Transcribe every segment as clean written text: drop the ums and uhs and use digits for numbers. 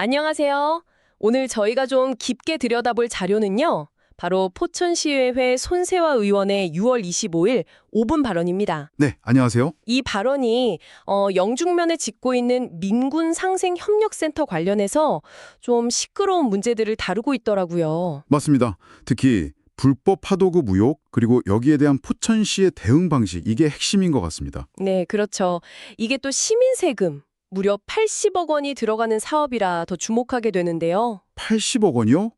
안녕하세요. 오늘 저희가 좀 깊게 들여다볼 자료는요. 바로 포천시의회 손세화 의원의 6월 25일 5분 발언입니다. 네, 안녕하세요. 이 발언이 영중면에 짓고 있는 민군 상생협력센터 관련해서 좀 시끄러운 문제들을 다루고 있더라고요. 맞습니다. 특히 불법 하도급 의혹 그리고 여기에 대한 포천시의 대응 방식 이게 핵심인 것 같습니다. 네, 그렇죠. 이게 또 시민 세금 무려 80억 원이 들어가는 사업이라 더 주목하게 되는데요. 80억 원이요?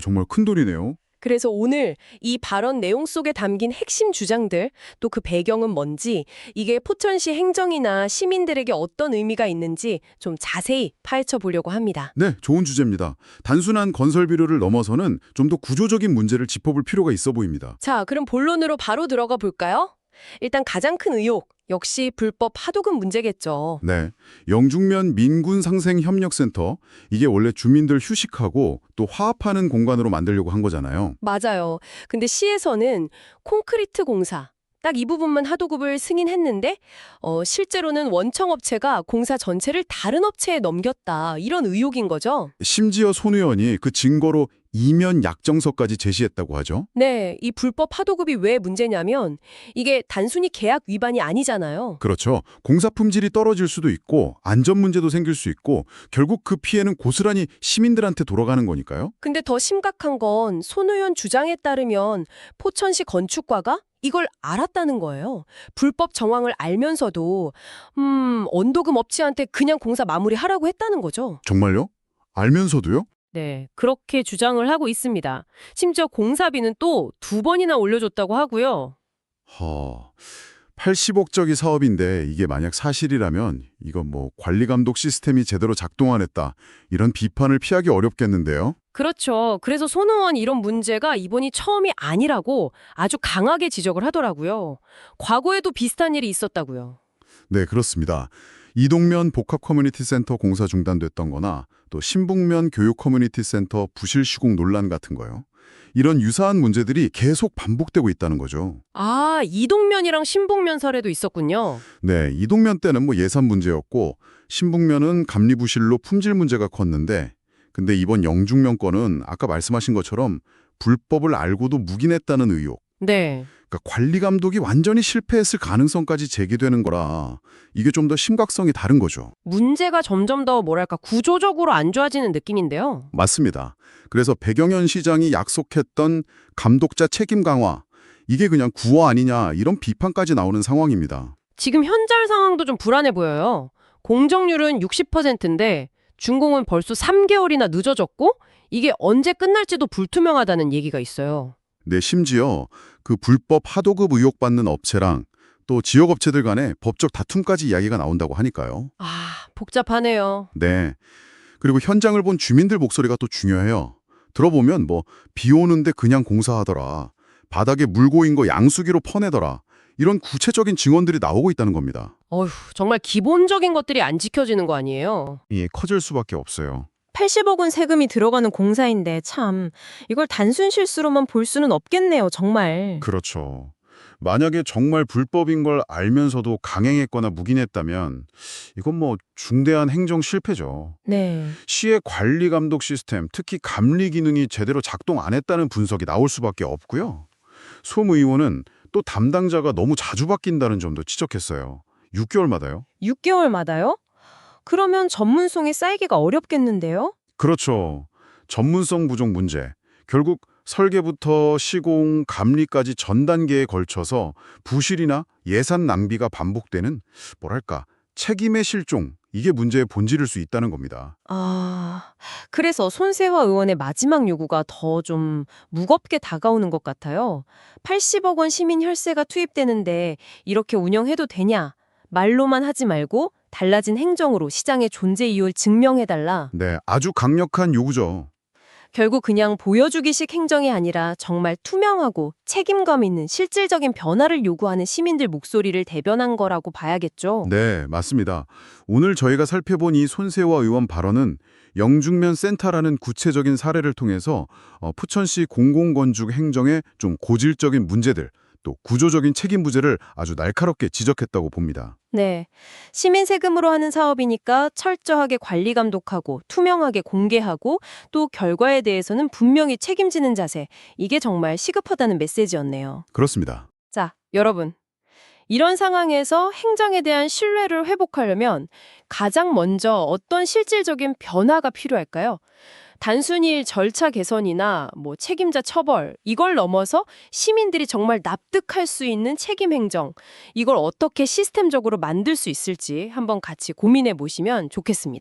정말 큰 돈이네요. 그래서 오늘 이 발언 내용 속에 담긴 핵심 주장들, 또 그 배경은 뭔지, 이게 포천시 행정이나 시민들에게 어떤 의미가 있는지 좀 자세히 파헤쳐 보려고 합니다. 네, 좋은 주제입니다. 단순한 건설 비료를 넘어서는 좀 더 구조적인 문제를 짚어볼 필요가 있어 보입니다. 자, 그럼 본론으로 바로 들어가 볼까요? 일단 가장 큰 의혹, 역시 불법 하도급 문제겠죠. 네, 영중면 민군상생협력센터 이게 원래 주민들 휴식하고 또 화합하는 공간으로 만들려고 한 거잖아요. 맞아요. 근데 시에서는 콘크리트 공사, 딱 이 부분만 하도급을 승인했는데 실제로는 원청업체가 공사 전체를 다른 업체에 넘겼다. 이런 의혹인 거죠. 심지어 손 의원이 그 증거로 이면 약정서까지 제시했다고 하죠. 네, 이 불법 하도급이 왜 문제냐면 이게 단순히 계약 위반이 아니잖아요. 그렇죠. 공사 품질이 떨어질 수도 있고 안전 문제도 생길 수 있고 결국 그 피해는 고스란히 시민들한테 돌아가는 거니까요. 근데 더 심각한 건 손 의원 주장에 따르면 포천시 건축과가 이걸 알았다는 거예요. 불법 정황을 알면서도 언도금 업체한테 그냥 공사 마무리하라고 했다는 거죠. 정말요? 알면서도요? 네, 그렇게 주장을 하고 있습니다. 심지어 공사비는 또 2번이나 올려줬다고 하고요. 80억짜리 사업인데 이게 만약 사실이라면 이건 뭐 관리 감독 시스템이 제대로 작동 안 했다. 이런 비판을 피하기 어렵겠는데요. 그렇죠. 그래서 손 의원이 이런 문제가 이번이 처음이 아니라고 아주 강하게 지적을 하더라고요. 과거에도 비슷한 일이 있었다고요. 네, 그렇습니다. 이동면 복합 커뮤니티 센터 공사 중단됐던 거나 또 신북면 교육 커뮤니티 센터 부실 시공 논란 같은 거요. 이런 유사한 문제들이 계속 반복되고 있다는 거죠. 아, 이동면이랑 신북면 사례도 있었군요. 네, 이동면 때는 뭐 예산 문제였고 신북면은 감리 부실로 품질 문제가 컸는데 근데 이번 영중면 건은 아까 말씀하신 것처럼 불법을 알고도 묵인했다는 의혹. 네. 그러니까 관리 감독이 완전히 실패했을 가능성까지 제기되는 거라 이게 좀 더 심각성이 다른 거죠. 문제가 점점 더 뭐랄까 구조적으로 안 좋아지는 느낌인데요. 맞습니다. 그래서 배경현 시장이 약속했던 감독자 책임 강화 이게 그냥 구호 아니냐 이런 비판까지 나오는 상황입니다. 지금 현잘 상황도 좀 불안해 보여요. 공정률은 60%인데 준공은 벌써 3개월이나 늦어졌고 이게 언제 끝날지도 불투명하다는 얘기가 있어요. 네, 심지어 그 불법 하도급 의혹받는 업체랑 또 지역업체들 간의 법적 다툼까지 이야기가 나온다고 하니까요. 아, 복잡하네요. 네. 그리고 현장을 본 주민들 목소리가 또 중요해요. 들어보면 뭐 비 오는데 그냥 공사하더라. 바닥에 물 고인 거 양수기로 퍼내더라. 이런 구체적인 증언들이 나오고 있다는 겁니다. 어휴, 정말 기본적인 것들이 안 지켜지는 거 아니에요? 이게 커질 수밖에 없어요. 80억 원 세금이 들어가는 공사인데 참 이걸 단순 실수로만 볼 수는 없겠네요, 정말. 그렇죠. 만약에 정말 불법인 걸 알면서도 강행했거나 묵인했다면 이건 뭐 중대한 행정 실패죠. 네. 시의 관리 감독 시스템, 특히 감리 기능이 제대로 작동 안 했다는 분석이 나올 수밖에 없고요. 송 의원은 또 담당자가 너무 자주 바뀐다는 점도 지적했어요. 6개월마다요? 6개월마다요? 그러면 전문성이 쌓이기가 어렵겠는데요? 그렇죠. 전문성 부족 문제. 결국 설계부터 시공, 감리까지 전 단계에 걸쳐서 부실이나 예산 낭비가 반복되는 뭐랄까 책임의 실종, 이게 문제의 본질일 수 있다는 겁니다. 아, 그래서 손세화 의원의 마지막 요구가 더 좀 무겁게 다가오는 것 같아요. 80억 원 시민 혈세가 투입되는데 이렇게 운영해도 되냐? 말로만 하지 말고 달라진 행정으로 시장의 존재 이유를 증명해달라. 네, 아주 강력한 요구죠. 결국 그냥 보여주기식 행정이 아니라 정말 투명하고 책임감 있는 실질적인 변화를 요구하는 시민들 목소리를 대변한 거라고 봐야겠죠. 네, 맞습니다. 오늘 저희가 살펴본 이 손세화 의원 발언은 영중면 센터라는 구체적인 사례를 통해서 포천시 공공건축 행정의 좀 고질적인 문제들, 또 구조적인 책임 부재를 아주 날카롭게 지적했다고 봅니다. 네. 시민 세금으로 하는 사업이니까 철저하게 관리 감독하고 투명하게 공개하고 또 결과에 대해서는 분명히 책임지는 자세. 이게 정말 시급하다는 메시지였네요. 그렇습니다. 자, 여러분. 이런 상황에서 행정에 대한 신뢰를 회복하려면 가장 먼저 어떤 실질적인 변화가 필요할까요? 단순히 절차 개선이나 책임자 처벌 이걸 넘어서 시민들이 정말 납득할 수 있는 책임 행정 이걸 어떻게 시스템적으로 만들 수 있을지 한번 같이 고민해 보시면 좋겠습니다.